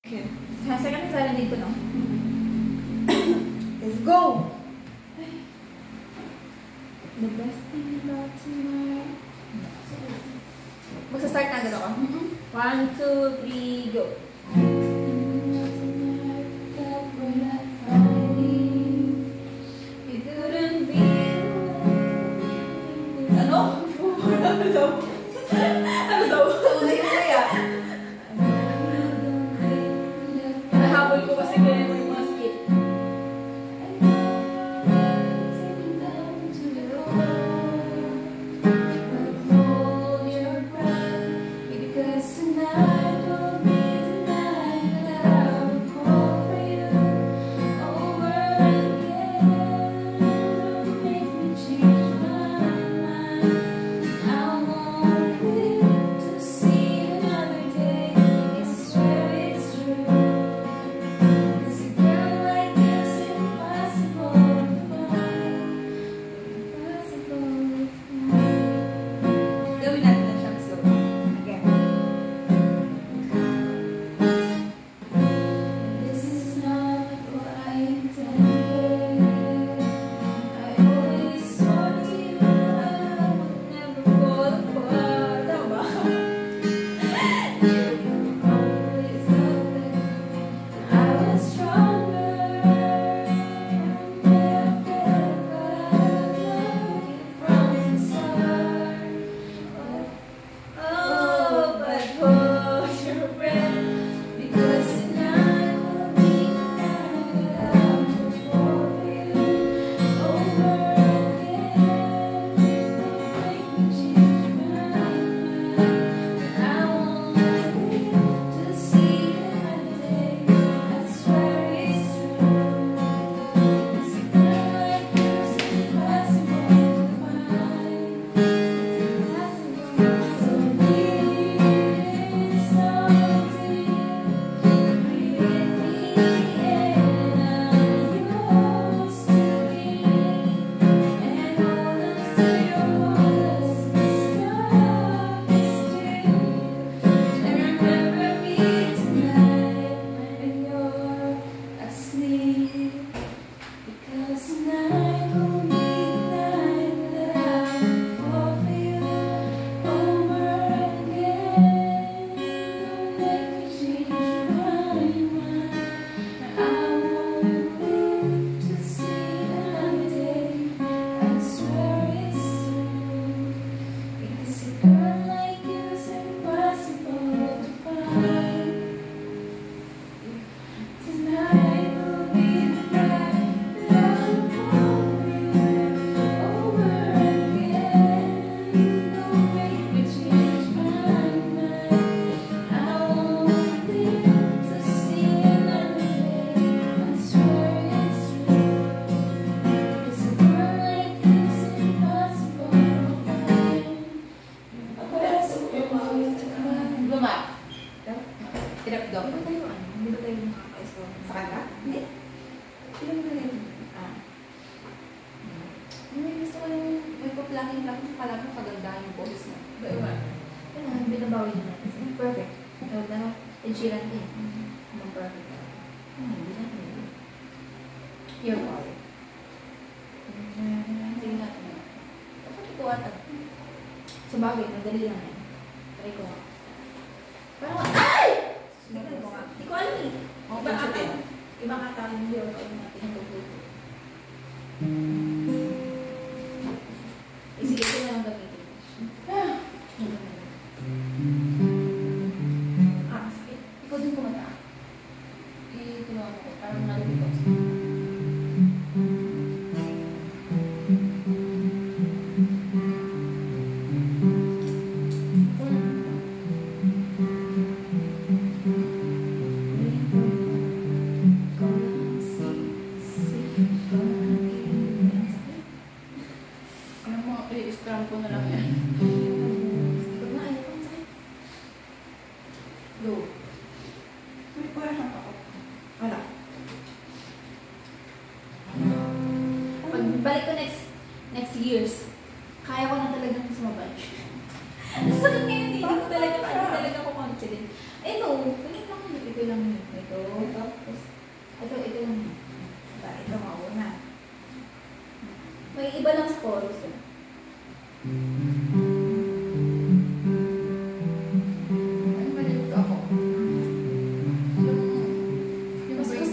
Okay. Second sana dito, no? Let's go! The best thing about tonight. Magsa-start na agad ako. 1, 2, 3, go! Ano daw? Una yung kaya. Nahabol ko kasi kaya yung mga skip. Perfect. Enchilan din. Perfect. Pure power. Tingnan natin. Dapat ito ata. Sabagay, madali lang yan. Try ko nga. Parang, ay! Tingnan ko nga. Hindi ko alam eh. Ibang ata yung pure power natin yung tututo. Sige, ito na lang gamitin. Sakit. Ikaw din kumata. Tulungan ko. Parang nalito. I-strum ko na lang yan. Go. May parang ako. Wala. Pagbalik ko next years, kaya ko na talagang sumabay. Sakit ngayon, hindi ko talaga ako confident. Ito, ganun lang, hindi ko lang yun. chorus eh. Ay, malilito ako.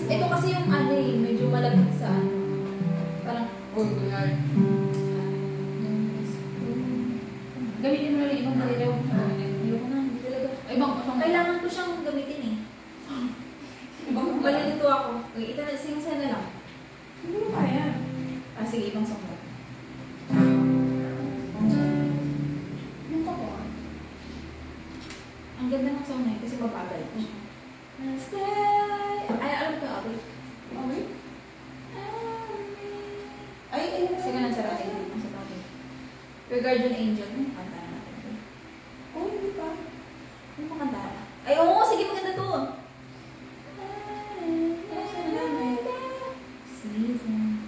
Ito kasi yung ano eh, medyo malapit sa ano. Parang, Uy, kunwari. Gamitin mo na rin ibang dalilaw. ayoko na, hindi talaga. Ibang Kailangan ko siyang gamitin eh. Ibang Malilito ako. Okay, sing-sing na lang. Hindi mo kaya. Ah, sige, ibang song mo. Yung ka po. Ang ganda ng song na yun kasi mabagal ko siya. Stay. Ay, alam ko, Abel. Okay. Ay, ayun. Sige lang sa rating. Ang sa rating. Your Guardian Angel. Ano yung kanta natin? Oh, hindi pa. Ano yung kanta? Ay, oo, sige, maganda to. Season.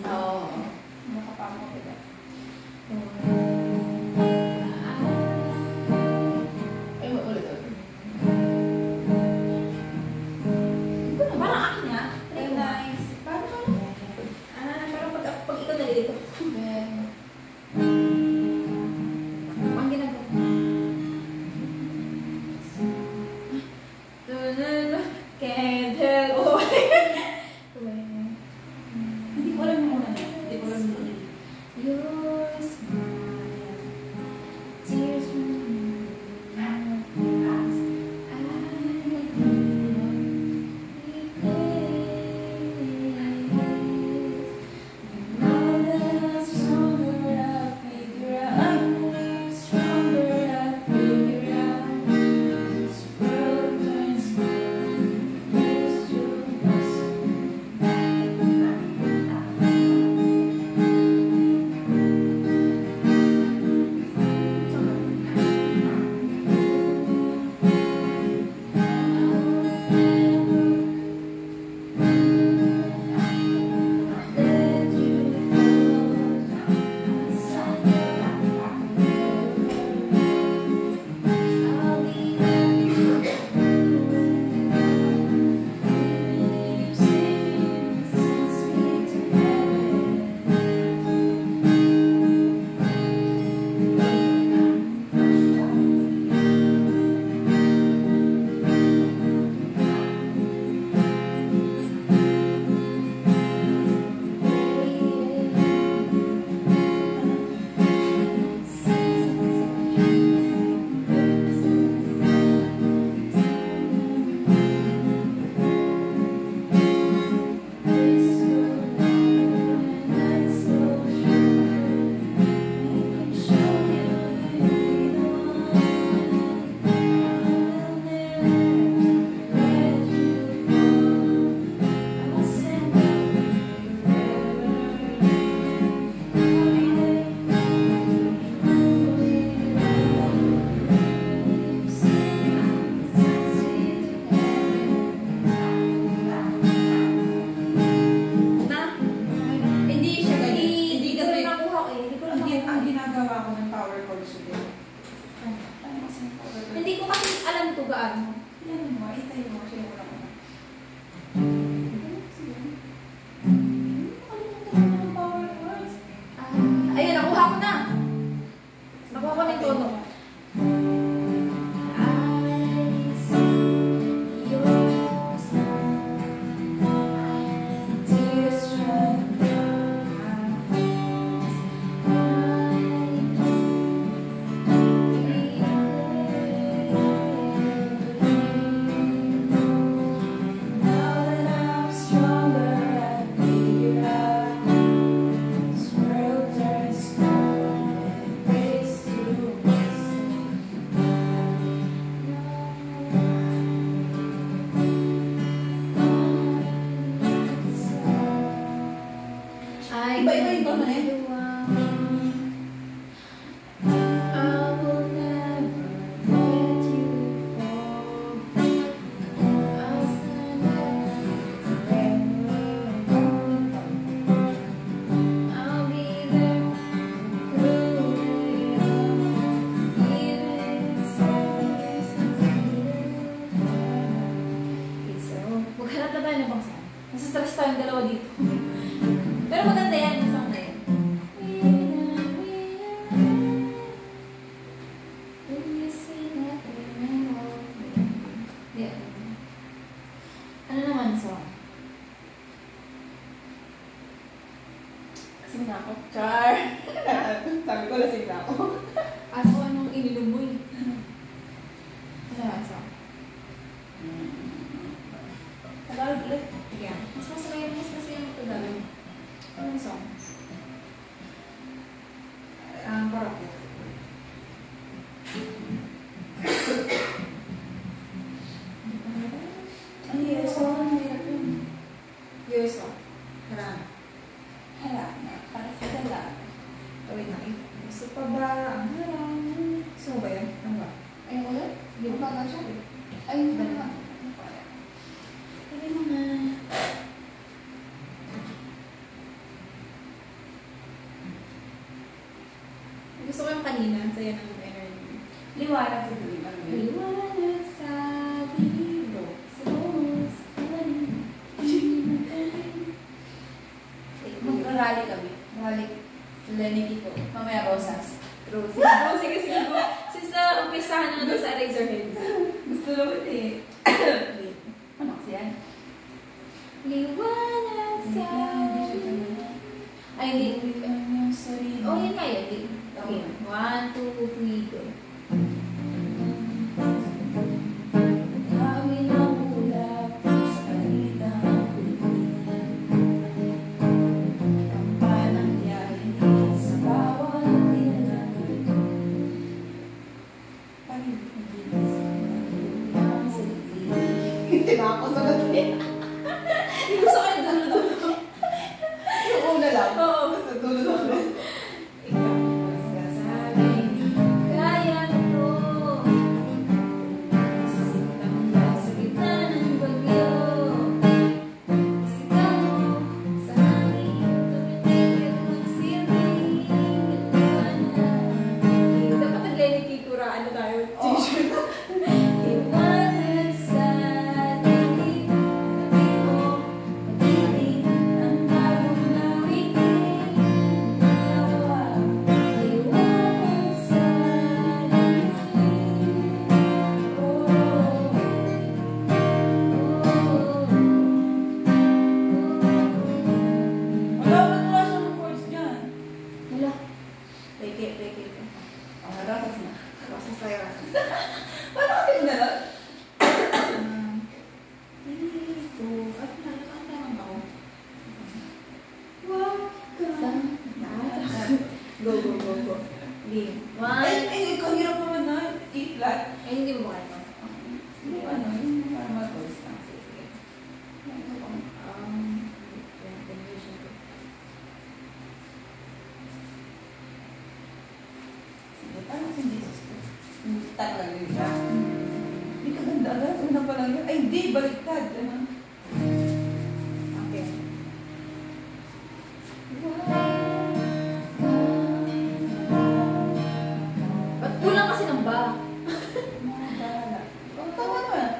Oo. Makapama ko ba? Ay, ulit. Parang akin nga. Ay, nice. Parang Parang pag ikaw nalilito. Ang ginagawa. Can't help. hindi ko alam yung una niya. Hindi ko alam yung una. Your smile, tears from my eyes. Now that I'm stronger, I figure out. I'm stronger, I figure out. This world turns cold, it's just Hindi siya ganyan. Hindi ko kasi rin nakuha ko eh. Hindi ko rin ang nakuha. ginagawa ko ng power chords yun. Ano kasi yung power chords? Hindi ko kasi alam to gaano. Yan mo, itay mo. Siya yung wala ko na. Ayun, nakuha ko na. Nakuha ko na yung tono. I see your smile, tears from my eyes. Now that I'm stronger, I figure out this world turns cold and breaks to Iba-iba yung tono eh. I will never let you fall. I'll stand up forever. I'll be there through it all, even if it's na ako. Ano anong ininom mo eh? Ano lasa? Tagalog ulit. Yeah. Mas masaya yung Tagalog. Anong song? Karaoke. Ano yung song? Hirap yun. Your song. Harana. Hala, para sa dala. Wait na. Gusto pa ba ang harang? Gusto mo ba yun? Ano ba? Ayun ulit? Di ba? Baga siya? Ayun ba naman? Sabi mo nga. Gusto ko yung kanina. Saya ng energy. Liwanag sa tuwing. Ano yun? Liwanag sa bibiro. Sa bus. Mag-rally kami. Rally. Lenny Kiko. Mamaya Rosas. Rosie. Oh, sige, sige. Since umpisahan na doon sa Razorheads. Gusto naman eh. Ano kasi yan? Liwanag sa Ay, hindi. Oh, yun nga yun. Di. Okay. 1, 2, 3, go. Kami na ulap sa kalitang kampanang yayin sa bawat tinangan. Pag-ibig sa hindi na ako sa gabi. Gusto ko yung dulo-dulo. Yung una lang. Oo. Basta dulo-dulo. Ikaw. Sabi, kaya ko. Sitang sa gitna ng bagyo. Sigaw mo sa hangin. Tumitigil magsiring. Liwanag. Dapat nag-Lenny Kikura. Ano tayo? T-shirt. Liwanag sa dilim. Tabi mo. Pag-ibig ang bagong nawitin. Dalawa. Liwanag sa dilim. Oh, Wala, ba't wala siyang chords dyan? Wala. Peke. Rasas na. Rasas tayo, rasas. Paano kasi yung dala? Dito. At nakakanta ako. Wag ka. Go. Game. Ay, ikaw hirap naman na. E-flat. Ay, hindi mo kaya. Yung ano, yung parang mga chords lang. Sige. Ano ba? Sige, parang si Jesus ko. Hindi talaga yun siya. Hindi ka ganda agad. Una pa lang yun. Ay, hindi. Baliktad. Ano? Okay. Ba't kulang kasi ng ba? Mga bahala. Oh, tama naman.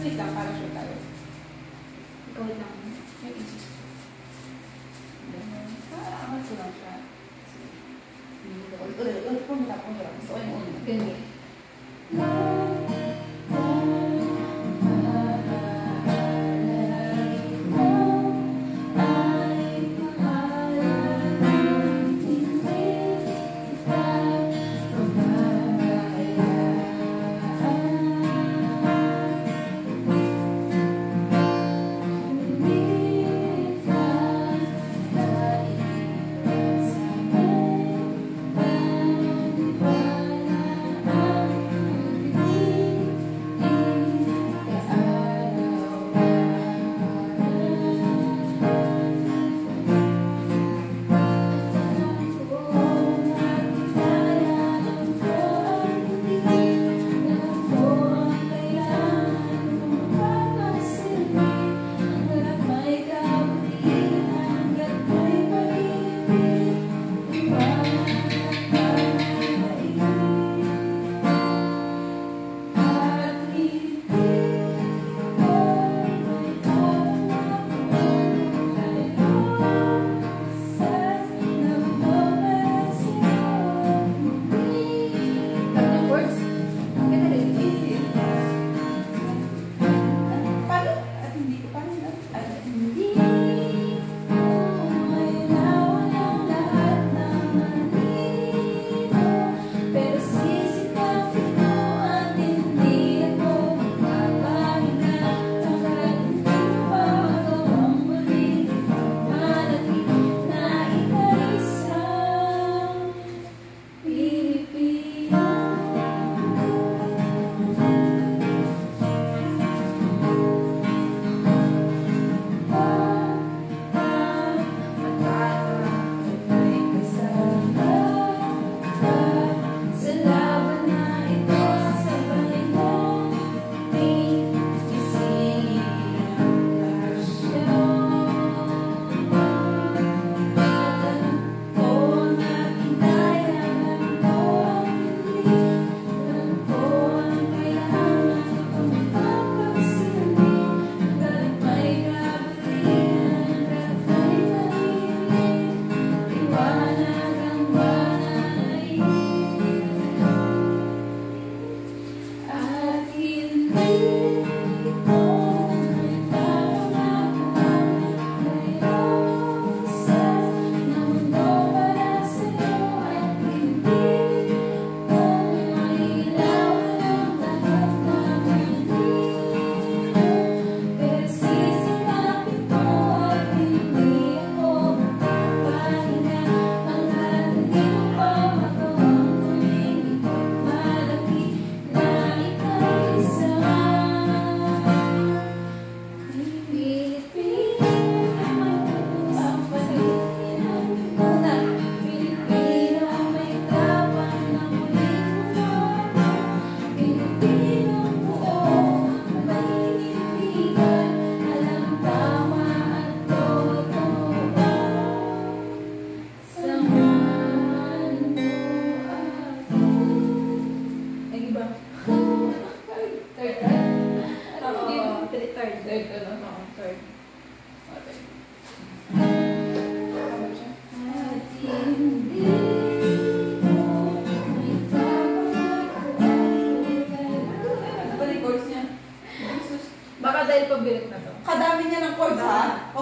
Wait lang, para sure tayo. Ikaw lang. May isis ko. Angat ko lang siya. Ulit, pumunta. Gusto ko yung ulit. Ganyan. Thank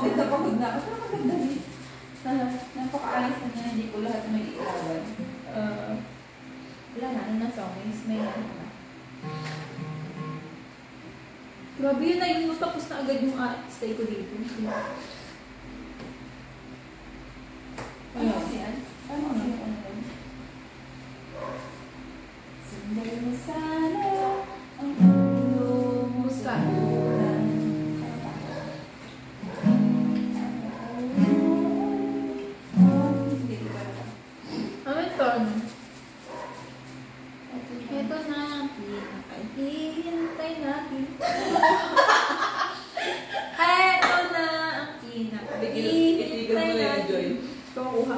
pagod na pagod na. Pero maganda rin. Napaka-ayos na niya, hindi ko lahat may ilawan. Wala na, ano na songs, may ano na. Grabe yun na yun, tapos na agad yung stay ko dito. Ano yan? Ano yan? Sunday mo sana ang ulo mo sa ulan. Hindi ko pa rin. Ano ito? Ito na, hihintay natin. Ito na ang Itigan mo na yung Joy. Ito makuha.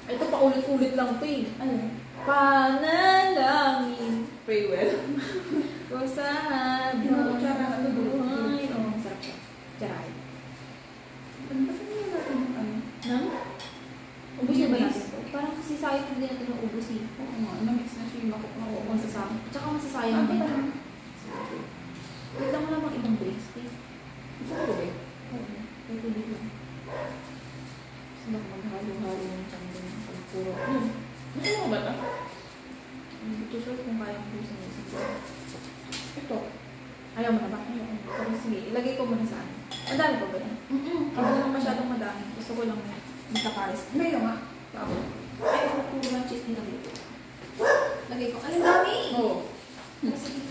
Ito pa ulit-ulit lang ito eh. Ano? Panalangin Pray well. ko sa habang Kutsara na ito, buhay. Oo, masarap siya. Tsaray. Ano ba natin yung ano? Nang? Ubus na ba natin ito? Parang kasi sayang hindi natin ang ubus eh. Oo nga, na-mix na siya yung makok na Oo, ko. masasama. Tsaka masasayang din. Wait lang mo namang ibang drinks, please. Gusto ko ba? Oo. Ito dito. Gusto lang maghalo-halo ng tiyan din. Pagpuro. Gusto mo ba ito? Ito sure kung kaya mo sa isip ko. Ito. Ayaw mo na ba? Ayaw mo. Pero sige, ilagay ko muna sa ano. Ang dami ko ba yan? Hindi naman masyadong madami. Gusto ko lang magkakaris. Ngayon nga. Tapos, ay, ako puro ng cheese din dito. Lagay ko. Ay, ang dami! Oo. Sige.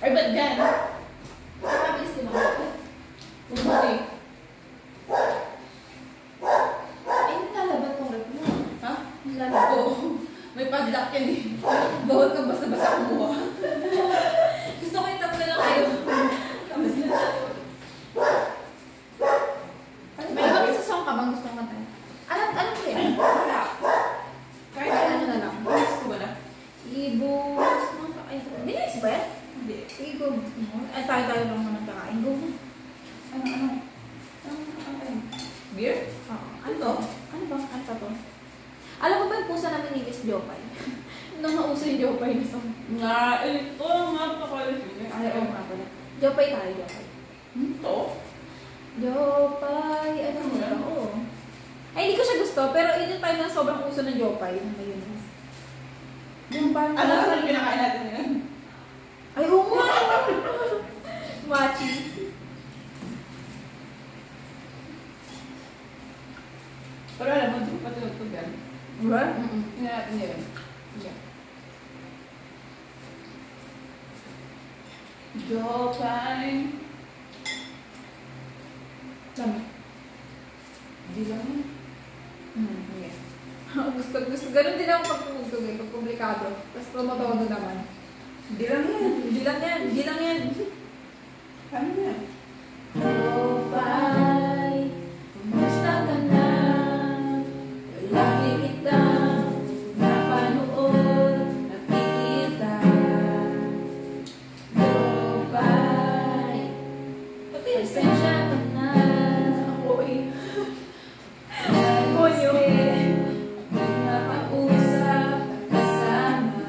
Ay, ba't dyan? Mabilis din ako. Bumati. Ay, nilalabat tong rep mo. Ha? Nilalabat. Oo. May padlock yan eh. Bawal ka basta-basta kumuha. Gusto ko yung tatlo lang kayo. May iba sa song ka bang gusto kong kantahin? Alam ko yan. Wala. Kahit ano na lang. Gusto ko na. Ibus mo. Ay, bilis ba yan? Hindi. Sige, go. Ay, tayo lang naman kakain. Go. Ano? Beer? Oo. Ano to? Ano ba? Ano pa to? Alam mo ba yung pusa namin ni Miss Jopay? Nung nauso yung Jopay na song. Nga, ito nga pakalit yun. Ay, oo nga pala. Jopay tayo, Jopay. Ito? Jopay, ano mo ba? Oo. Ay, hindi ko siya gusto, pero yun yung time na sobrang uso ng Jopay. Yung mayonnaise. Yung parang... Ano ang pinakain natin yun? Ay, oo nga! Machi. Pero alam mo, di ko pa tinutog yan. Diba? Tingnan natin yun. Yeah. Jopay. Dami. Di lang yun. Okay. gusto. Ganun din ako pag tumugtog eh, pag publikado. Tapos promotodo naman. Di lang yan. Hindi lang yan. Hindi lang yan. Ano yan? Jopay, kumusta ka na? Lagi kita napanood, nakikita. Jopay, pasensya ka na. Ako eh. Konyo. Nakausap, kasama.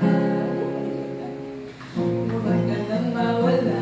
Huwag ka nang mawala.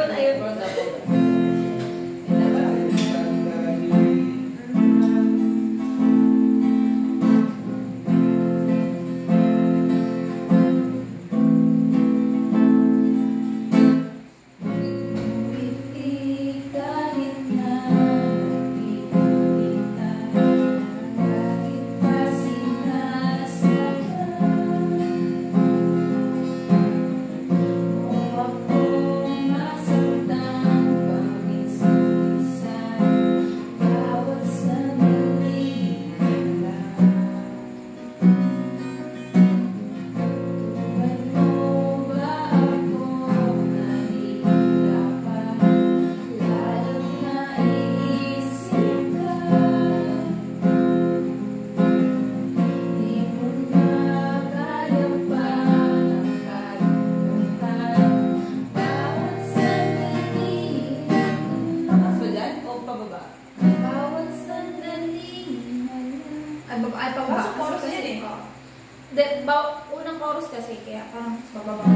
tayo. Ronda po. Ay, pababa. Basta chorus Kasi yan eh. Unang chorus kasi, kaya parang pababa.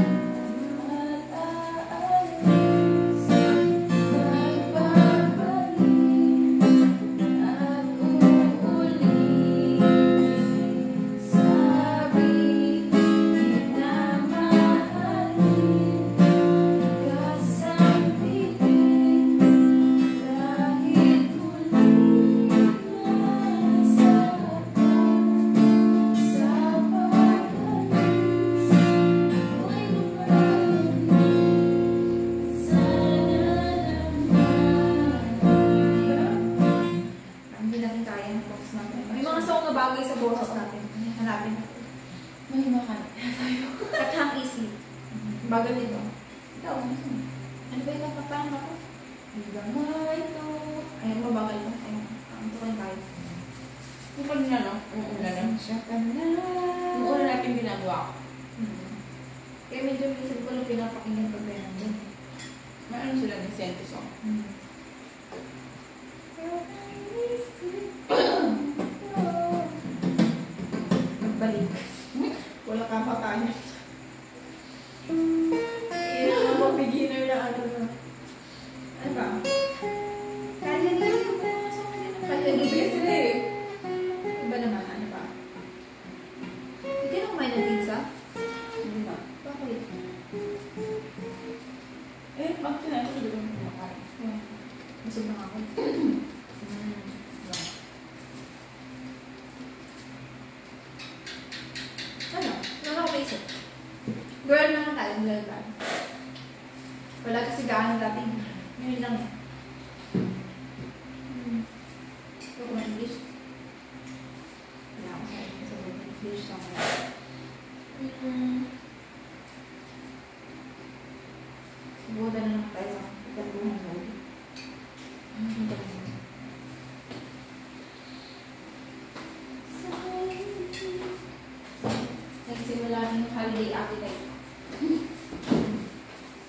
Bagay sa boses natin. Hanapin natin. May makan. At hang easy. Bagal dito. Ikaw, Ano ba yung kapapang ako? Diba nga ito? Ayan, mabagal ito. Ayan. Ito ko yung kahit. yung kanina, no? Yung una na. Siya ka na. Yung una natin ginagawa ko. Kaya medyo minsan ko lang pinapakinggan pag ganyan din. May ano sila ni Sento song. Balik. Wala kang pakayan. Yun ang mga beginner na ano na. Ano ba? Kaya nila yung kaya nila sila eh. Iba naman, ano ba? Hindi ka na kumain ng pizza? Hindi ba? Bakit? Bakit na ito doon kumakain? Busog na ako. Ano ako maisip? Girl naman tayo, girl tayo. Wala kasi gaano dati. Yun lang eh. Ito ko na English. Wala ako sa English lang. Subukan na lang tayo sa italuhan mo. Nagsimula na yung holiday appetite.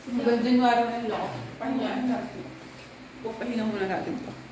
Hanggang January na yung loko. Pahinga natin. Pahinga muna natin to.